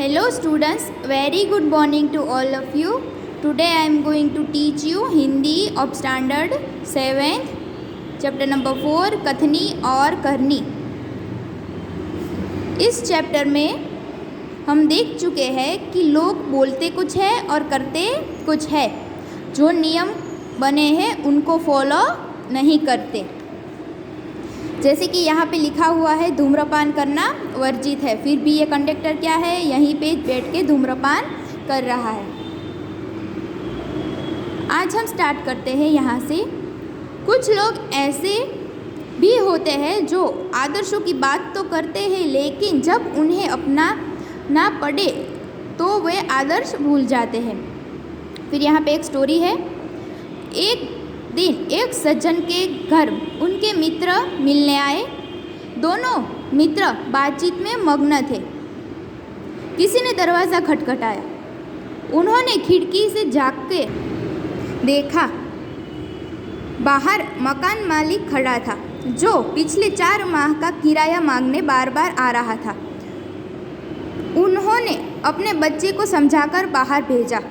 Hello students, very good morning to all of you. Today I am going to teach you Hindi of standard 7th, chapter number 4 कथनी और करनी। इस chapter में हम देख चुके हैं कि लोग बोलते कुछ है और करते कुछ है। जो नियम बने हैं उनको फॉलो नहीं करते। जैसे कि यहाँ पे लिखा हुआ है धूम्रपान करना वर्जित है, फिर भी ये कंडक्टर क्या है, यहीं पे बैठ के धूम्रपान कर रहा है। आज हम स्टार्ट करते हैं यहाँ से। कुछ लोग ऐसे भी होते हैं जो आदर्शों की बात तो करते हैं, लेकिन जब उन्हें अपना ना पड़े तो वे आदर्श भूल जाते हैं। फिर यहाँ पे एक स्टोरी है। एक दिन एक सज्जन के घर उनके मित्र मिलने आए। दोनों मित्र बातचीत में मग्न थे। किसी ने दरवाज़ा खटखटाया। उन्होंने खिड़की से झाँक के देखा। बाहर मकान मालिक खड़ा था, जो पिछले 4 माह का किराया मांगने बार बार आ रहा था। उन्होंने अपने बच्चे को समझाकर बाहर भेजा।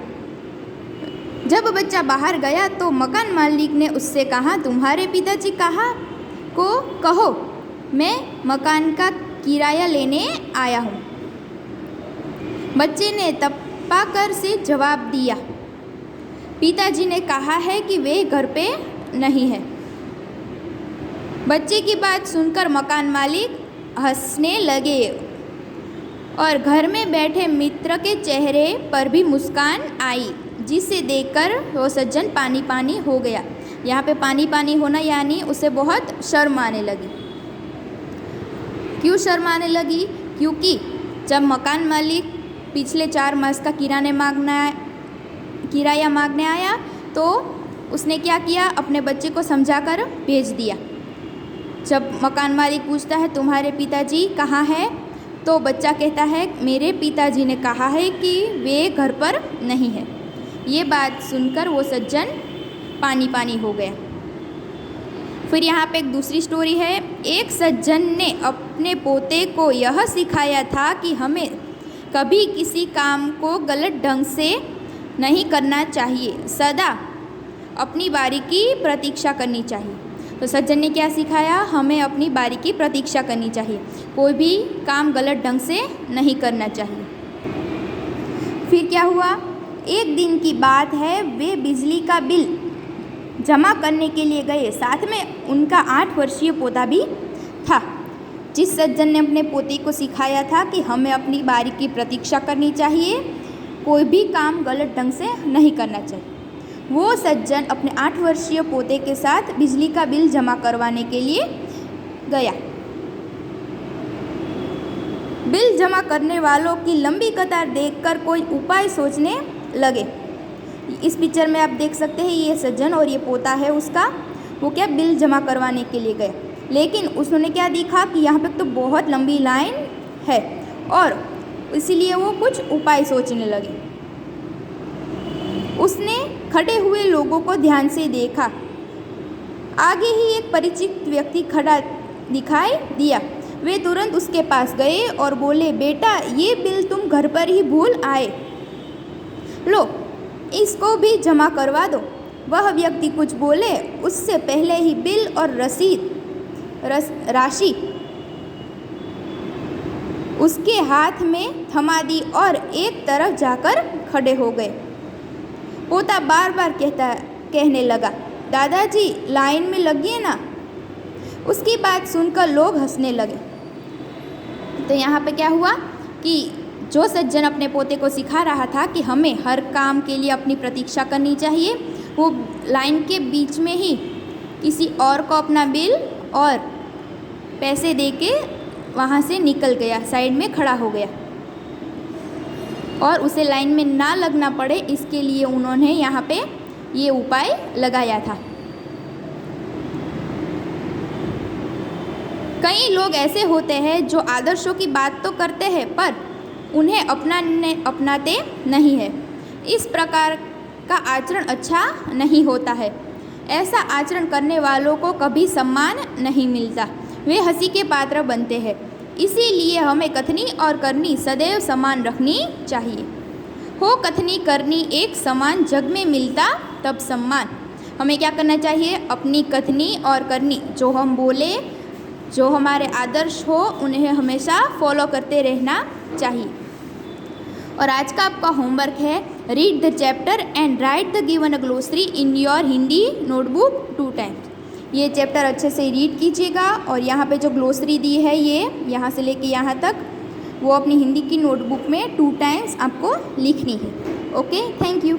जब बच्चा बाहर गया तो मकान मालिक ने उससे कहा, तुम्हारे पिताजी कहो, मैं मकान का किराया लेने आया हूँ। बच्चे ने तपाकर से जवाब दिया, पिताजी ने कहा है कि वे घर पे नहीं है। बच्चे की बात सुनकर मकान मालिक हंसने लगे और घर में बैठे मित्र के चेहरे पर भी मुस्कान आई, जिसे देखकर वो सज्जन पानी पानी हो गया। यहाँ पे पानी पानी होना यानी उसे बहुत शर्म आने लगी। क्यों शर्म आने लगी? क्योंकि जब मकान मालिक पिछले 4 मास का किराया मांगने आया तो उसने क्या किया, अपने बच्चे को समझाकर भेज दिया। जब मकान मालिक पूछता है तुम्हारे पिताजी कहाँ है, तो बच्चा कहता है मेरे पिताजी ने कहा है कि वे घर पर नहीं है। ये बात सुनकर वो सज्जन पानी पानी हो गया। फिर यहाँ पे एक दूसरी स्टोरी है। एक सज्जन ने अपने पोते को यह सिखाया था कि हमें कभी किसी काम को गलत ढंग से नहीं करना चाहिए, सदा अपनी बारी की प्रतीक्षा करनी चाहिए। तो सज्जन ने क्या सिखाया? हमें अपनी बारी की प्रतीक्षा करनी चाहिए, कोई भी काम गलत ढंग से नहीं करना चाहिए। फिर क्या हुआ? एक दिन की बात है, वे बिजली का बिल जमा करने के लिए गए। साथ में उनका 8 वर्षीय पोता भी था। जिस सज्जन ने अपने पोते को सिखाया था कि हमें अपनी बारी की प्रतीक्षा करनी चाहिए, कोई भी काम गलत ढंग से नहीं करना चाहिए, वो सज्जन अपने 8 वर्षीय पोते के साथ बिजली का बिल जमा करवाने के लिए गया। बिल जमा करने वालों की लंबी कतार देखकर कोई उपाय सोचने लगे। इस पिक्चर में आप देख सकते हैं ये सज्जन और ये पोता है उसका, वो क्या बिल जमा करवाने के लिए गया। लेकिन उसने क्या देखा कि यहाँ पे तो बहुत लंबी लाइन है और इसीलिए वो कुछ उपाय सोचने लगे। उसने खड़े हुए लोगों को ध्यान से देखा। आगे ही एक परिचित व्यक्ति खड़ा दिखाई दिया। वे तुरंत उसके पास गए और बोले, बेटा ये बिल तुम घर पर ही भूल आए, लो इसको भी जमा करवा दो। वह व्यक्ति कुछ बोले उससे पहले ही बिल और राशि उसके हाथ में थमा दी और एक तरफ जाकर खड़े हो गए। पोता बार बार कहने लगा, दादाजी लाइन में लगिए ना। उसकी बात सुनकर लोग हंसने लगे। तो यहाँ पे क्या हुआ कि जो सज्जन अपने पोते को सिखा रहा था कि हमें हर काम के लिए अपनी प्रतीक्षा करनी चाहिए, वो लाइन के बीच में ही किसी और को अपना बिल और पैसे देके वहाँ से निकल गया, साइड में खड़ा हो गया और उसे लाइन में ना लगना पड़े इसके लिए उन्होंने यहाँ पे ये उपाय लगाया था। कई लोग ऐसे होते हैं जो आदर्शों की बात तो करते हैं पर उन्हें अपनाते नहीं है। इस प्रकार का आचरण अच्छा नहीं होता है। ऐसा आचरण करने वालों को कभी सम्मान नहीं मिलता, वे हंसी के पात्र बनते हैं। इसीलिए हमें कथनी और करनी सदैव समान रखनी चाहिए। हो कथनी करनी एक समान, जग में मिलता तब सम्मान। हमें क्या करना चाहिए? अपनी कथनी और करनी, जो हम बोले, जो हमारे आदर्श हो, उन्हें हमेशा फॉलो करते रहना चाहिए। और आज का आपका होमवर्क है, read the chapter and write the given glossary in your Hindi notebook 2 times. ये चैप्टर अच्छे से रीड कीजिएगा और यहाँ पे जो ग्लोसरी दी है, ये यहाँ से लेके यहाँ तक, वो अपनी हिंदी की नोटबुक में 2 टाइम्स आपको लिखनी है। Okay, thank you.